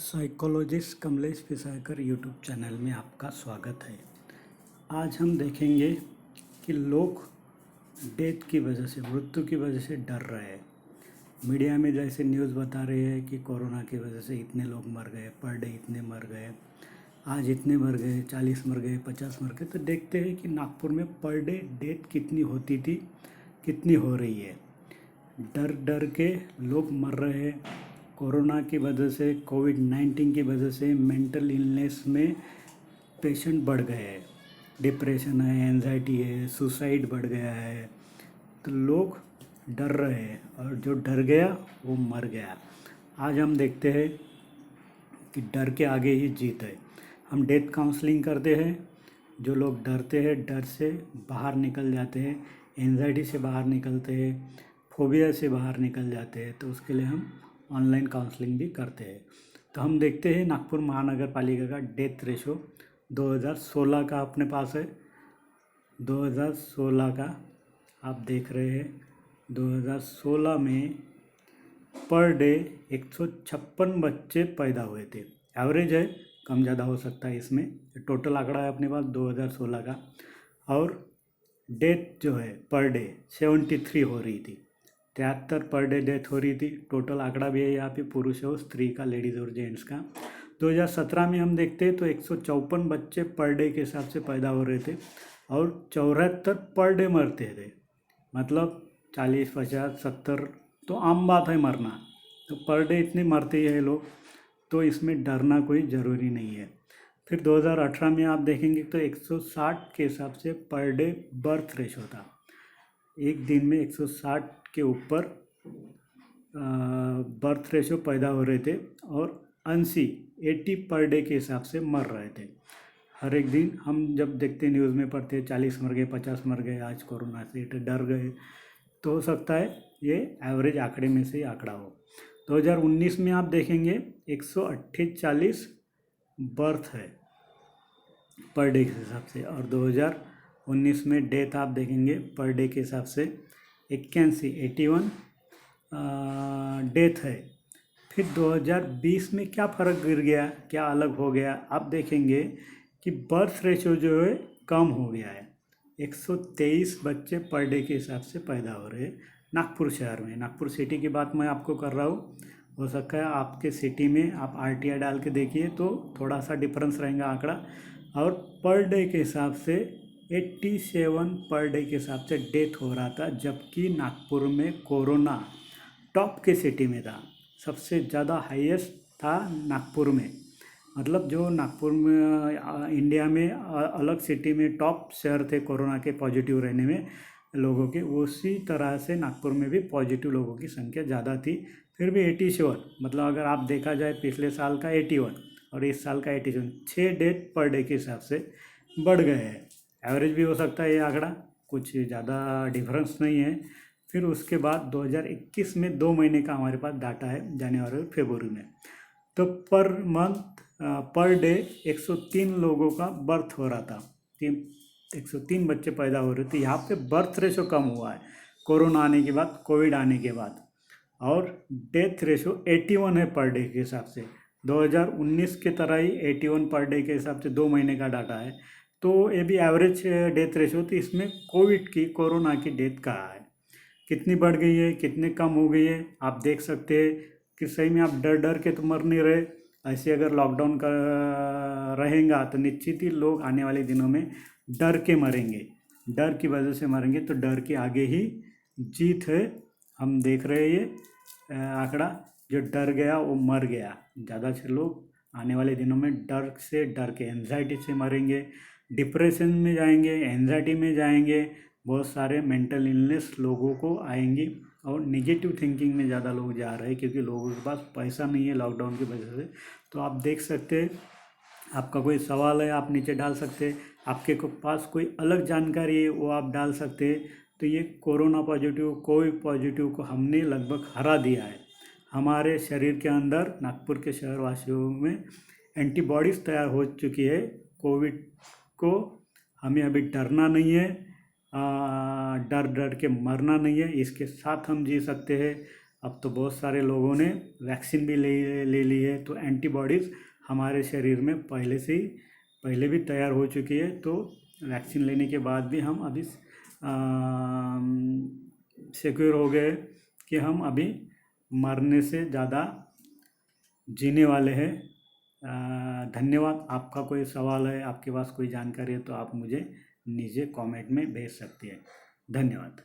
Psychologist Kamlesh पिसाकर YouTube channel में आपका स्वागत है। आज हम देखेंगे कि लोग डेथ की वजह से, मृत्यु की वजह से डर रहे हैं। मीडिया में जैसे न्यूज़ बता रही है कि कोरोना की वजह से इतने लोग मर गए, पर डे इतने मर गए, आज इतने मर गए, 40 मर गए, 50 मर गए। तो देखते हैं कि नागपुर में पर डे डेथ कितनी होती थी, कितनी हो रही है। डर डर के लोग मर रहे हैं। कोरोना की वजह से, कोविड-19 की वजह से मेंटल इलनेस में पेशेंट बढ़ गए हैं। डिप्रेशन है, एंजाइटी है, सुसाइड बढ़ गया है। तो लोग डर रहे हैं और जो डर गया वो मर गया। आज हम देखते हैं कि डर के आगे ही जीत है। हम डेथ काउंसलिंग करते हैं। जो लोग डरते हैं, डर से बाहर निकल जाते हैं, एंजाइटी से बाहर निकलते हैं, फोबिया से बाहर निकल जाते हैं, तो उसके लिए हम ऑनलाइन काउंसलिंग भी करते हैं। तो हम देखते हैं नागपुर महानगर पालिका का डेथ रेशो 2016 का अपने पास है। 2016 का आप देख रहे हैं। 2016 में पर डे 156 बच्चे पैदा हुए थे। एवरेज है, कम ज़्यादा हो सकता है इसमें। टोटल आंकड़ा है अपने पास 2016 का। और डेथ जो है पर डे 73 हो रही थी, 73 पर डे डेथ हो रही थी। टोटल आंकड़ा भी है यहाँ पे, पुरुष और स्त्री का, लेडीज़ और जेंट्स का। 2017 में हम देखते हैं तो 154 बच्चे पर डे के हिसाब से पैदा हो रहे थे और 74 पर डे मरते थे। मतलब 40, 50, 70 तो आम बात है मरना। तो पर डे इतने मरते ही है लोग, तो इसमें डरना कोई ज़रूरी नहीं है। फिर 2018 में आप देखेंगे तो 160 के हिसाब से पर डे बर्थ रेशो था। एक दिन में 160 के ऊपर बर्थ रेशो पैदा हो रहे थे और 80 पर डे के हिसाब से मर रहे थे। हर एक दिन हम जब देखते न्यूज़ में पढ़ते 40 मर गए, 50 मर गए आज कोरोना से, तो डर गए। तो हो सकता है ये एवरेज आंकड़े में से आंकड़ा हो। 2019 में आप देखेंगे 148 बर्थ है पर डे के हिसाब से, और 2019 में डेथ आप देखेंगे पर डे के हिसाब से 81 डेथ है। फिर 2020 में क्या फ़र्क गिर गया, क्या अलग हो गया, आप देखेंगे कि बर्थ रेशो जो है कम हो गया है। 123 बच्चे पर डे के हिसाब से पैदा हो रहे हैं नागपुर शहर में। नागपुर सिटी की बात मैं आपको कर रहा हूँ। हो सकता है आपके सिटी में आप आरटीआई डाल के देखिए तो थोड़ा सा डिफरेंस रहेगा आंकड़ा। और पर डे के हिसाब से 87 पर डे के हिसाब से डेथ हो रहा था, जबकि नागपुर में कोरोना टॉप के सिटी में था। सबसे ज़्यादा हाईएस्ट था नागपुर में। मतलब जो नागपुर में इंडिया में अलग सिटी में टॉप शहर थे कोरोना के पॉजिटिव रहने में लोगों के, उसी तरह से नागपुर में भी पॉजिटिव लोगों की संख्या ज़्यादा थी। फिर भी 87, मतलब अगर आप देखा जाए पिछले साल का 81 और इस साल का 87, 6 डेथ पर डे के हिसाब से बढ़ गए हैं। एवरेज भी हो सकता है ये आंकड़ा, कुछ ज़्यादा डिफरेंस नहीं है। फिर उसके बाद 2021 में 2 महीने का हमारे पास डाटा है, जनवरी और फरवरी में। तो पर मंथ पर डे 103 लोगों का बर्थ हो रहा था। 103 बच्चे पैदा हो रहे थे। यहाँ पे बर्थ रेशो कम हुआ है कोरोना आने के बाद, कोविड आने के बाद। और डेथ रेशो 81 है पर डे के हिसाब से। 2019 के तरह ही 81 पर डे के हिसाब से 2 महीने का डाटा है। तो ये भी एवरेज डेथ रेशो थी। इसमें कोरोना की डेथ कहाँ है, कितनी बढ़ गई है, कितने कम हो गई है, आप देख सकते हैं कि सही में आप डर डर के तो मर नहीं रहे। ऐसे अगर लॉकडाउन का रहेगा तो निश्चित ही लोग आने वाले दिनों में डर के मरेंगे, डर की वजह से मरेंगे। तो डर के आगे ही जीत है। हम देख रहे हैं ये आंकड़ा, जो डर गया वो मर गया। ज़्यादा से लोग आने वाले दिनों में डर से, डर के एंजाइटी से मरेंगे, डिप्रेशन में जाएंगे, एंजाइटी में जाएंगे। बहुत सारे मेंटल इलनेस लोगों को आएंगी और नेगेटिव थिंकिंग में ज़्यादा लोग जा रहे हैं, क्योंकि लोगों के पास पैसा नहीं है लॉकडाउन की वजह से। तो आप देख सकते हैं, आपका कोई सवाल है आप नीचे डाल सकते हैं, आपके पास कोई अलग जानकारी है वो आप डाल सकते हैं। तो ये कोरोना पॉजिटिव, कोविड पॉजिटिव को हमने लगभग हरा दिया है। हमारे शरीर के अंदर, नागपुर के शहरवासियों में एंटीबॉडीज़ तैयार हो चुकी है कोविड को। हमें अभी डरना नहीं है, डर डर के मरना नहीं है, इसके साथ हम जी सकते हैं। अब तो बहुत सारे लोगों ने वैक्सीन भी ले ले ली है, तो एंटीबॉडीज़ हमारे शरीर में पहले भी तैयार हो चुकी है। तो वैक्सीन लेने के बाद भी हम अभी सिक्योर हो गए कि हम अभी मरने से ज़्यादा जीने वाले हैं। धन्यवाद। आपका कोई सवाल है, आपके पास कोई जानकारी है तो आप मुझे नीचे कमेंट में भेज सकते हैं। धन्यवाद।